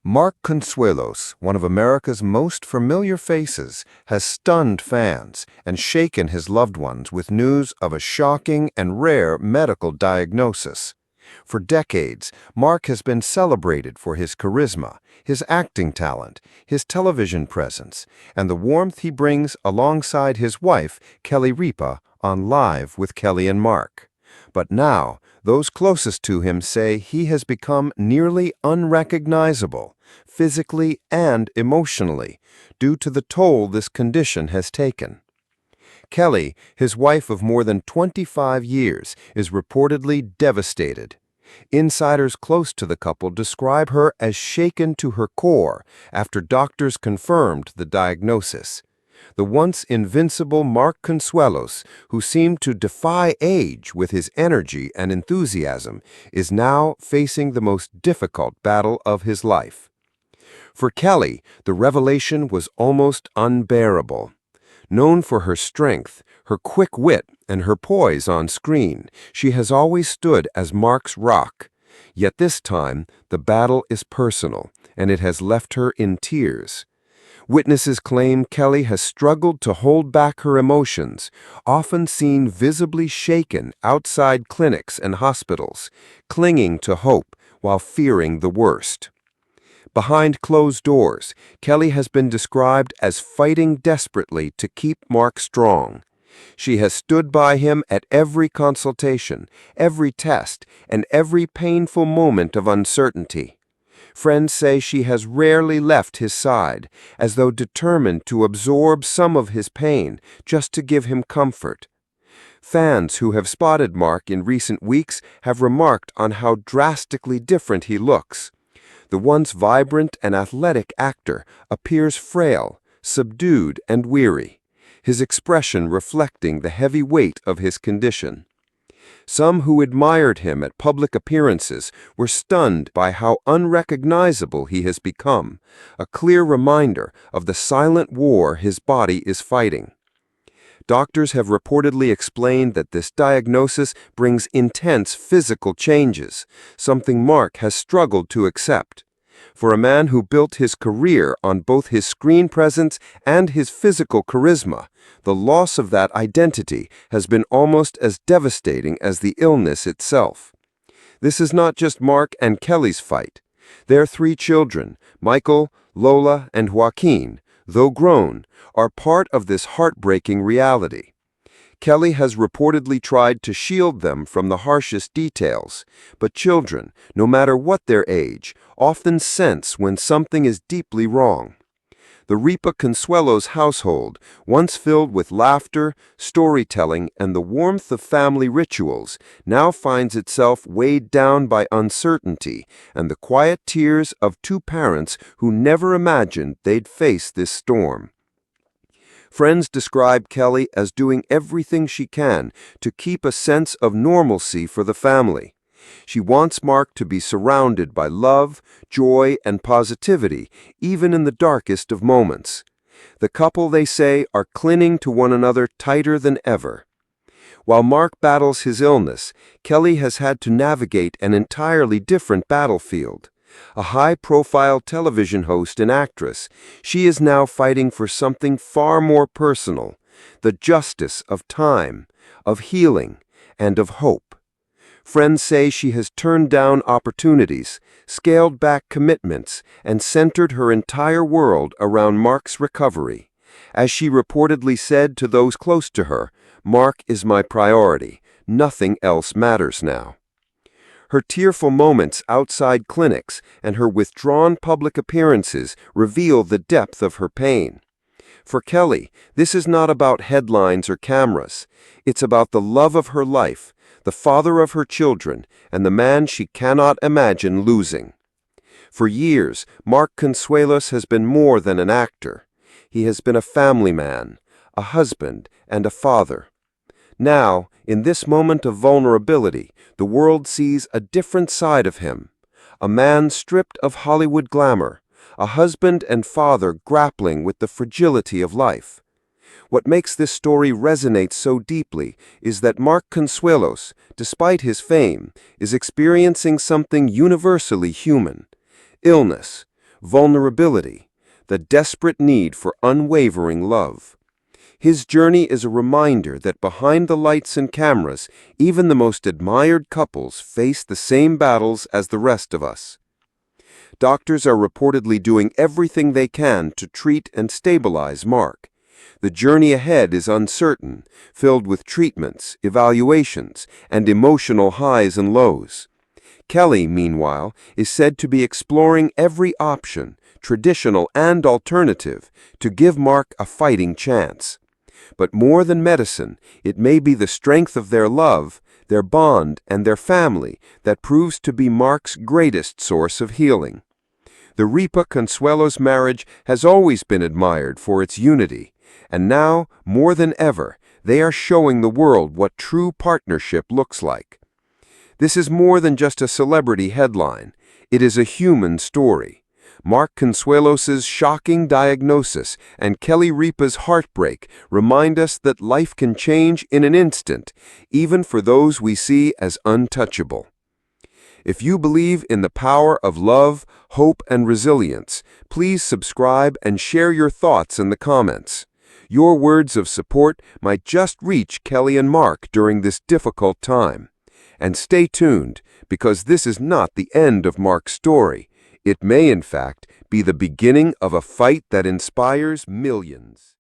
Mark Consuelos, one of America's most familiar faces, has stunned fans and shaken his loved ones with news of a shocking and rare medical diagnosis. For decades, Mark has been celebrated for his charisma, his acting talent, his television presence, and the warmth he brings alongside his wife, Kelly Ripa, on Live with Kelly and Mark. But now, those closest to him say he has become nearly unrecognizable, physically and emotionally, due to the toll this condition has taken. Kelly, his wife of more than 25 years, is reportedly devastated. Insiders close to the couple describe her as shaken to her core after doctors confirmed the diagnosis. The once invincible Mark Consuelos, who seemed to defy age with his energy and enthusiasm, is now facing the most difficult battle of his life. For Kelly, the revelation was almost unbearable. Known for her strength, her quick wit, and her poise on screen, she has always stood as Mark's rock. Yet this time, the battle is personal, and it has left her in tears. Witnesses claim Kelly has struggled to hold back her emotions, often seen visibly shaken outside clinics and hospitals, clinging to hope while fearing the worst. Behind closed doors, Kelly has been described as fighting desperately to keep Mark strong. She has stood by him at every consultation, every test, and every painful moment of uncertainty. Friends say she has rarely left his side, as though determined to absorb some of his pain just to give him comfort. Fans who have spotted Mark in recent weeks have remarked on how drastically different he looks. The once vibrant and athletic actor appears frail, subdued, and weary, his expression reflecting the heavy weight of his condition. Some who admired him at public appearances were stunned by how unrecognizable he has become, a clear reminder of the silent war his body is fighting. Doctors have reportedly explained that this diagnosis brings intense physical changes, something Mark has struggled to accept. For a man who built his career on both his screen presence and his physical charisma, the loss of that identity has been almost as devastating as the illness itself. This is not just Mark and Kelly's fight. Their 3 children, Michael, Lola, and Joaquin, though grown, are part of this heartbreaking reality. Kelly has reportedly tried to shield them from the harshest details, but children, no matter what their age, often sense when something is deeply wrong. The Ripa Consuelos household, once filled with laughter, storytelling, and the warmth of family rituals, now finds itself weighed down by uncertainty and the quiet tears of 2 parents who never imagined they'd face this storm. Friends describe Kelly as doing everything she can to keep a sense of normalcy for the family. She wants Mark to be surrounded by love, joy, and positivity, even in the darkest of moments. The couple, they say, are clinging to one another tighter than ever. While Mark battles his illness, Kelly has had to navigate an entirely different battlefield. A high-profile television host and actress, she is now fighting for something far more personal, the justice of time, of healing, and of hope. Friends say she has turned down opportunities, scaled back commitments, and centered her entire world around Mark's recovery. As she reportedly said to those close to her, "Mark is my priority. Nothing else matters now." Her tearful moments outside clinics and her withdrawn public appearances reveal the depth of her pain. For Kelly, this is not about headlines or cameras. It's about the love of her life, the father of her children, and the man she cannot imagine losing. For years, Mark Consuelos has been more than an actor. He has been a family man, a husband, and a father. Now, in this moment of vulnerability, the world sees a different side of him. A man stripped of Hollywood glamour, a husband and father grappling with the fragility of life. What makes this story resonate so deeply is that Mark Consuelos, despite his fame, is experiencing something universally human: illness, vulnerability, the desperate need for unwavering love. His journey is a reminder that behind the lights and cameras, even the most admired couples face the same battles as the rest of us. Doctors are reportedly doing everything they can to treat and stabilize Mark. The journey ahead is uncertain, filled with treatments, evaluations, and emotional highs and lows. Kelly, meanwhile, is said to be exploring every option, traditional and alternative, to give Mark a fighting chance. But more than medicine, it may be the strength of their love, their bond, and their family that proves to be Mark's greatest source of healing. The Ripa Consuelos marriage has always been admired for its unity, and now, more than ever, they are showing the world what true partnership looks like. This is more than just a celebrity headline. It is a human story. Mark Consuelos' shocking diagnosis and Kelly Ripa's heartbreak remind us that life can change in an instant, even for those we see as untouchable. If you believe in the power of love, hope, and resilience, please subscribe and share your thoughts in the comments. Your words of support might just reach Kelly and Mark during this difficult time. And stay tuned, because this is not the end of Mark's story. It may, in fact, be the beginning of a fight that inspires millions.